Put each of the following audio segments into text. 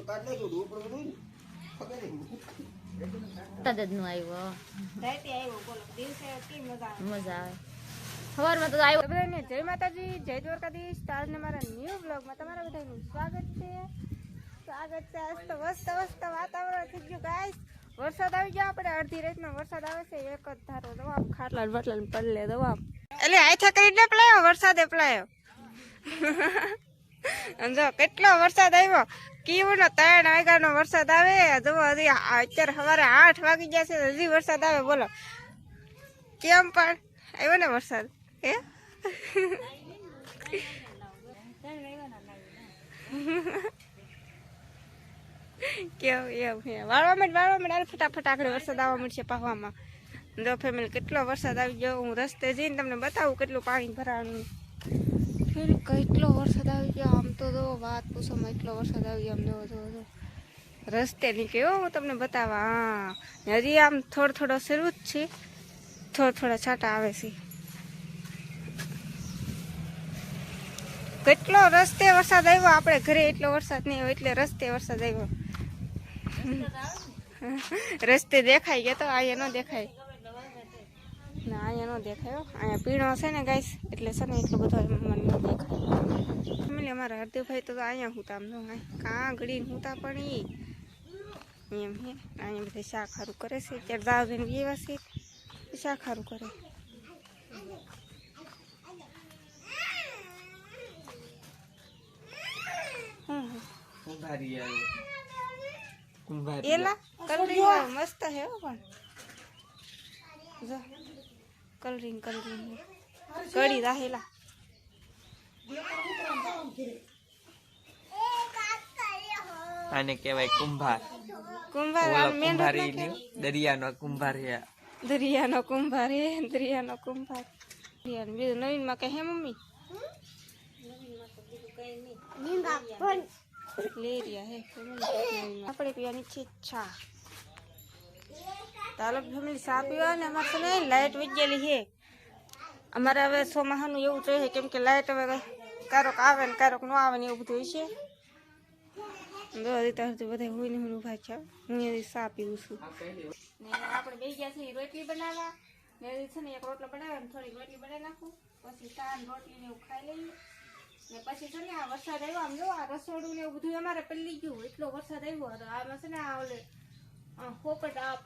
તદ નું આવ્યો મજા આવે સવારમાં તો આવ્યો બધાને જય માતાજી જય દ્વારકાધીશ આજના મારા ન્યૂ બ્લોગમાં તમારા બધાનું સ્વાગત છે આજ તો મસ્ત મસ્ત વાતાવરણ થઈ ગયું ગાઈસ વરસાદ આવી ગયો આપણે અડધી રાતનો વરસાદ આવે છે એક જ ધારો દવા ખાટલા બટલા પડલે દવા એટલે આછા કરીને પલાયો વરસાદે પલાયો જો કેટલો વરસાદ આવ્યો કીવનો 3 વાગ્યાનો વરસાદ આવે જો હજી અત્યારે સવારે 8 વાગી ગયા છે હજી વરસાદ આવે બોલો કેમ પણ આવ્યો ને વરસાદ હે કેવું એવું હે વાળવામાં ફટાફટ આગળ વરસાદ આવવા મળશે પાવામાં જો ફેમિલી કેટલો વરસાદ આવી ગયો હું રસ્તે જઈને તમને બતાવું કેટલું પાણી ભરાવાનું કેટલો વરસાદ આવી ગયો આમ તો જો વાત પૂછોમાં એટલો વરસાદ આવી ગયો આમ જો રસ્તે નીકળ્યો હું તમને બતાવવા હા હજી આમ થોડો શરૂ જ છે થોડા છાંટા આવે છે કેટલો રસ્તે વરસાદ આવ્યો આપણે ઘરે એટલો વરસાદ નહીં આવ્યો એટલે રસ્તે વરસાદ આવ્યો રસ્તે દેખાઈ ગયો તો અહીંયા ન દેખાય ના અહીંયા ન દેખાયો અહીંયા પીણો છે ને ગાઈસ એટલે છે ને એટલો બધો મને ન દેખાય અમારા હરદેવભાઈ તો અહીંયા હુંતા આમ કાં ઘડી હુંતા પણ એમ હે અહીંયા બધા શાક સારું કરે છે ત્યારે દાવને એવા છે શાક સારું કરે એલા કલરિંગ મસ્ત હે પણ જો કલરિંગ કડી રાહેલા આને કહેવાય કુંભાર દરિયાનો કુંભાર હે દરિયાનો કુંભાર બીજું નવીનમાં કઈ હે મમ્મી લેરિયા હે આપણે પીવાની છે ચા ચાલો ફેમિલી ચા પીવા ને અમારે છે ને લાઇટ વહી ગયેલી છે અમારે હવે ચોમાસાનું એવું જોઈએ કેમ કે લાઇટ હવે કારોક આવે ને કારોક ન આવે ને એવું બધું હોય છે બધા હોય ને હું ઉભા છે હું એની ચા પીવું છું ને આપણે બે ગયા છે રોટલી બનાવવા ને છે ને એક રોટલો બનાવે ને થોડી રોટલી બનાવી નાખું પછી ચા રોટલી ને એવું ખાઈ લઈએ ને પછી છે ને આ વરસાદ આવ્યો આમ જો આ રસોડું ને એવું બધું અમારે પલ્લી ગયું એટલો વરસાદ આવ્યો હતો આમાં છે ને આ ઓલે પોપટ આ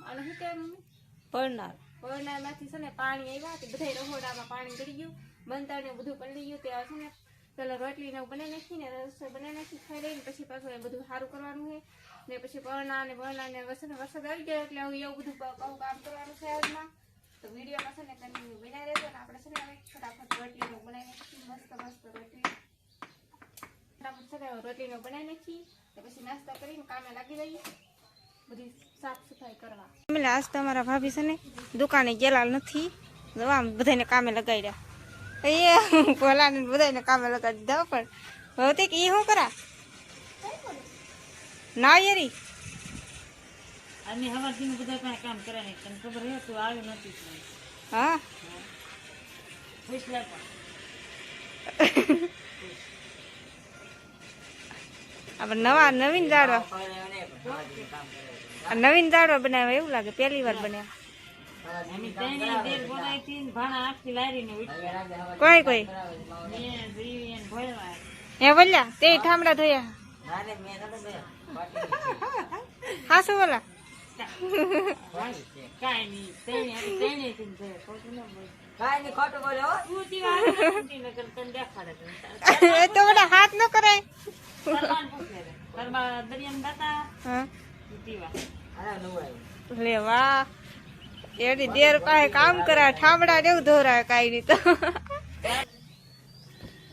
અને શું કહેવાય પરનાર માંથી છે ને પાણી આવ્યા તે બધા રસોડામાં પાણી ગળી ગયું બનતા ને બધું પલ્લી ગયું ત્યાં છે ને પેલા રોટલી ને બનાવી નાખી ને રસોઈ બનાવી નાખી ખાઈ લઈને પછી પાછું એ બધું સારું કરવાનું છે ને પછી પરનાર ને વરસાદ આવી ગયો એટલે એવું બધું કામ કરવાનું છે આજમાં તો વિડીયોમાં છે ને કન્ટિન્યુ બનાવી રહેજો ને આપણે છે ને ફટાફટ રોટલીનું બનાવી નાખી મસ્ત રોટલી ફટાફટ છે ને રોટલીનું બનાવી નાખી તો પછી નાસ્તા કરીને કામે લાગી જઈએ બધી સાફ સફાઈ કરવા આજ તો અમારા ભાભી છે ને દુકાને ગયેલા નથી આમ બધાને કામે લગાડ્યા એ ભોલાને બધાને કામે લગાડી દીધા પણ હવે કે એ શું કરા ના યરી આની હવાથી બધા કાંઈ કામ કરે નહીં તને ખબર હે તું આવ્યું નથી હા આપણે નવીન જાડવા બનાવ્યા એવું લાગે પહેલી વાર બનાવ્યા કોઈ હે બોલ્યા તે ઠામડા ધોયા હા શું બોલા તો બધા હાથ ન કરાય લે વાહ એની દેર પાસે કામ કરાય ઠામડા ને એવું ધોરાય કઈ નહીં તો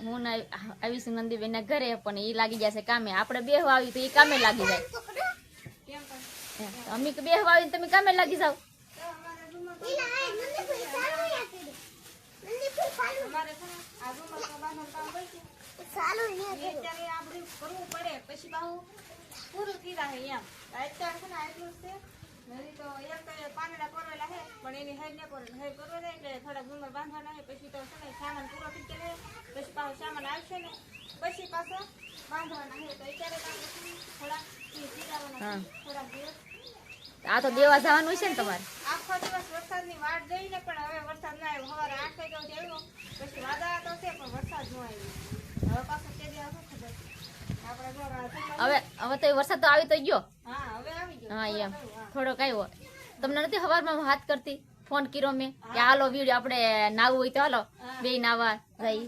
હું આવીશ નંદીબેન ના ઘરે પણ એ લાગી જશે કામે આપણે બેહવા આવી તો એ કામે લાગી જાય અમે બેહવા આવી તમે કામે લાગી જાવ પૂરું થઈ જાય નદી તો એક પાંદડા પરવેલા છે પણ એની હેર ને પર હેર પરવે જાય એટલે થોડા ઝુમર બાંધવાના છે પછી તો છે ને સામાન પૂરો થઈ જાય પછી પાછો સામાન આવશે ને પછી પાછો બાંધવાના છે તો અત્યારે તો આપણે થોડાક હા. થોડાક દિવસ આ તો દેવા જવાનું છે ને તમારે? આખો દિવસ વરસાદની વાટ જોઈને પણ હવે વરસાદ ના આવ્યો. સવારે 8 વાગ્યાથી આવ્યો, પછી વાદળા તો છે પણ વરસાદ ન આવ્યો. હવે પાછો કે દી આવશે ખબર. આપણે જો હવે તો એ વરસાદ તો આવી તો ગયો. હા હવે આવી ગયો. હા એમ હા. થોડોક આવ્યો. તમને નથી સવારમાં વાત કરતી, ફોન કર્યો મેં કે હાલો વિડીયો આપણે નાવું હોય તો હાલો બે નાવા જઈ.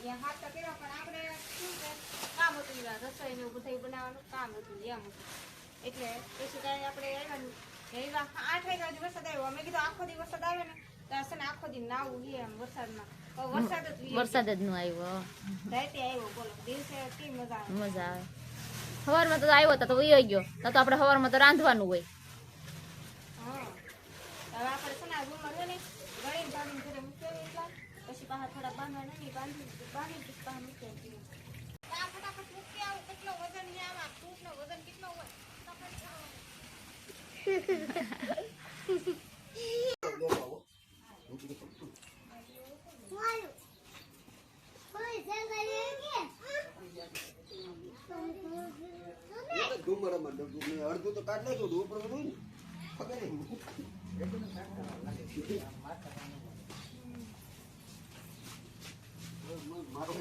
એ હાથ તો કર્યો પણ આપણે શું કે કામ હતું, રસોઈ ને એવું બધું બનાવવાનું કામ હતું એમ હતું. એટલે પછી કાંઈ આપણે આવ્યા 8 વાગ્યા સુધી વરસાદ આવ્યો. અમે કીધું આખો દી વરસાદ આવે ને તો છે ને આખો દી નાવું છે એમ વરસાદમાં. વરસાદ જ વીએ વરસાદ જ નો આવ્યો. રાતે આવ્યો. બોલો દિવસે કેવી મજા આવે. મજા આવે. સવારમાં તો આવ્યો તો વયો ગયો. તો આપણે સવારમાં તો રાંધવાનું હોય. હા હવે આપણે છે ને આ રૂમમાં છે ને ગળીને ભાગીને ઘરે મૂકી એટલા પછી પાછા થોડા બાંધવાના નહીં બાંધી પછી પાછા મૂકી આપીએ. આ ફટાફટ મૂકી આવું. કેટલો વજન છે આમાં? ફ્રૂટનો વજન કેટલો હોય? અડધું તો કાઢ નાખ્યું ઉપર બધું ખબર મારો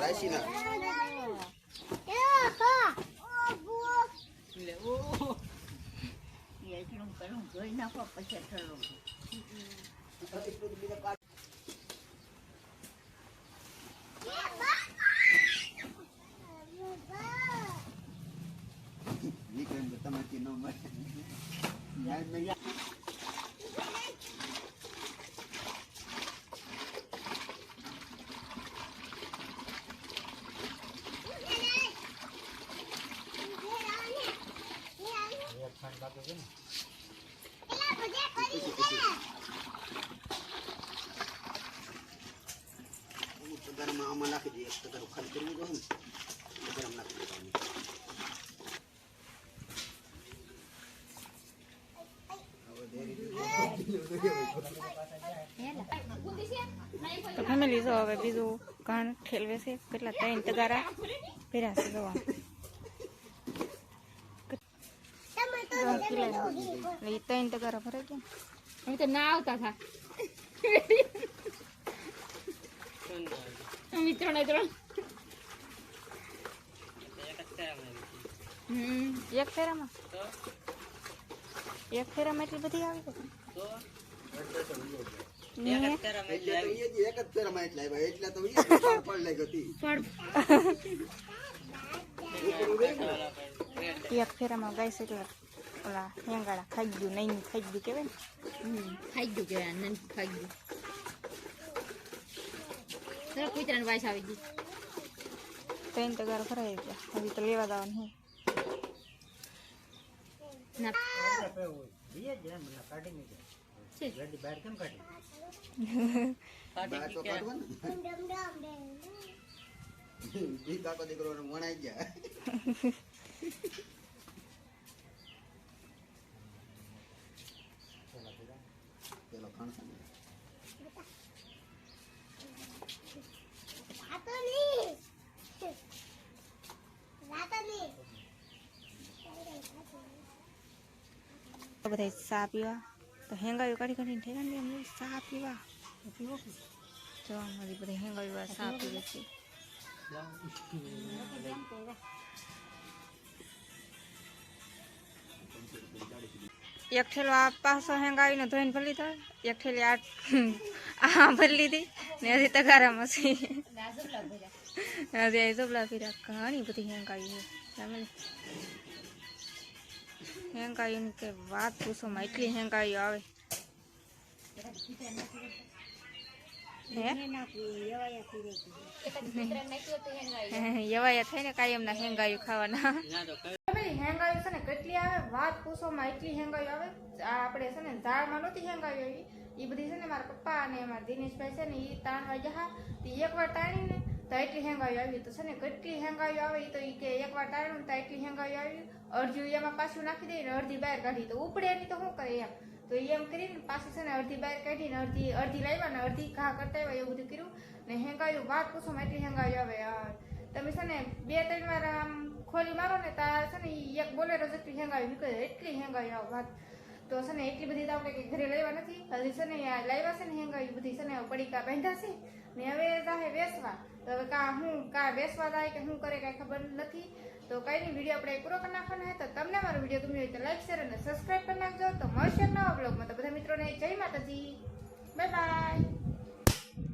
રાશી ના જોઈ નાખો પછી ઠરવું. તમારી નો મળે તગારમાં આમાં નાખી દઈએ. તગારું ખાલી કરવું જોઈએ ને તગારમાં નાખી દેવાનું. તો ફેમિલી જો હવે બીજું ઘાણ ઠેલવે છે. કેટલા 3 તગારા ભર્યા છે જોવા. એ 3 તગારા ભરાઈ ગયા. અમે તો ના આવતા હતા. અમે ત્રણે ત્રણ. એક ફેરામાં એટલી બધી આવી ગઈ. એક જ ફેરામાં એટલા આવ્યા. એટલા તો પડ લાગી હતી. એક ફેરામાં ગાય છે એટલે ઓલા હેંગાડા ખાઈ ગયું નહીં ખાઈ ગયું કેવાય ને. ખાઈ ગયું કે નન ખાઈ ગયું. ચલો કૂતરાની વાસ આવી ગઈ. 3 તગારા ભરાઈ ગયા. હજી તો લેવા જવાનું છે. ના બહાર તો કાઢવાનું ને. ઈ કાકો દીકરો વણાઈ ગયા. પેલો ખાણસા ને. બધા ચા પીવા તો હેંગાયું કાઢી કાઢીને ઠેકાને એમ ચા પીવા જો અમારી બધા હેંગાયું ચા પીવે છે. એક ઠેલો આ પાછો હેંગાવીને ધોઈને ભરી લીધો. એક ઠેલી આ ભરી લીધી ને હજી તગારામાં છે. હજી જબલા પીરા ઘણી બધી હેંગાવી છે. હેંગાયું કે વાત પૂછોમાં એટલી હેંગાયું આવે. યવાયા થાય ને કાયમ ના હેંગાયું ખાવાના. હેંગાયું છે ને કેટલી આવે વાત પૂછોમાં એટલી હેંગાયું આવે. આ આપણે છે ને ઝાડમાં નહોતી હેંગાયું એ બધી છે ને મારા પપ્પા અને મારા દિનેશભાઈ છે ને એ તાણવા ગયા. તે એકવાર તાણીને તો એટલી હેંગાયું આવ્યું તો છે ને કેટલી હેંગાયું આવે ઈ તો ઈ કે એકવાર ટાળ્યું ને તો એટલી હેંગાયું આવ્યું, અડધી એમાં પાછું નાખી દે ને અડધી બહાર કાઢી તો ઉપડે નહીં તો શું કરે એમ. તો એમ કરીને પાછી છે ને અડધી બહાર કાઢીને અડધી લાવ્યા ને અડધી ઘા કરતા આવ્યા એવું બધું કર્યું ને હેંગાયું વાત પૂછો એટલી હેંગાયું આવે યાર. તમે છે ને 2-3 વાર આમ ખોલી મારો ને ત્યાં છે ને ઈ એક બોલેરો જેટલી હેંગાયું નીકળે એટલી હેંગાયું આવે વાત. તો છે ને એટલી બધી તો આપણે કંઈ ઘરે લેવા નથી, હજી છે ને આ લાવ્યા છે ને હેંગાયું બધી છે ને પડીકા બાંધ્યા છે ને હવે જાહે વેસવા. તો હવે કા વેસવા જાય કે શું કરે કાંઈ ખબર નથી. તો કઈ નહીં, વિડીયો આપણે પૂરો કરી નાખવાનો હોય. તો તમને મારો વિડીયો ગમ્યો હોય તો લાઈક શેર અને સબસ્ક્રાઈબ કરી નાખજો. તો મળશે નવા બ્લોગમાં. તો બધા મિત્રોને જય માતાજી, બાય બાય.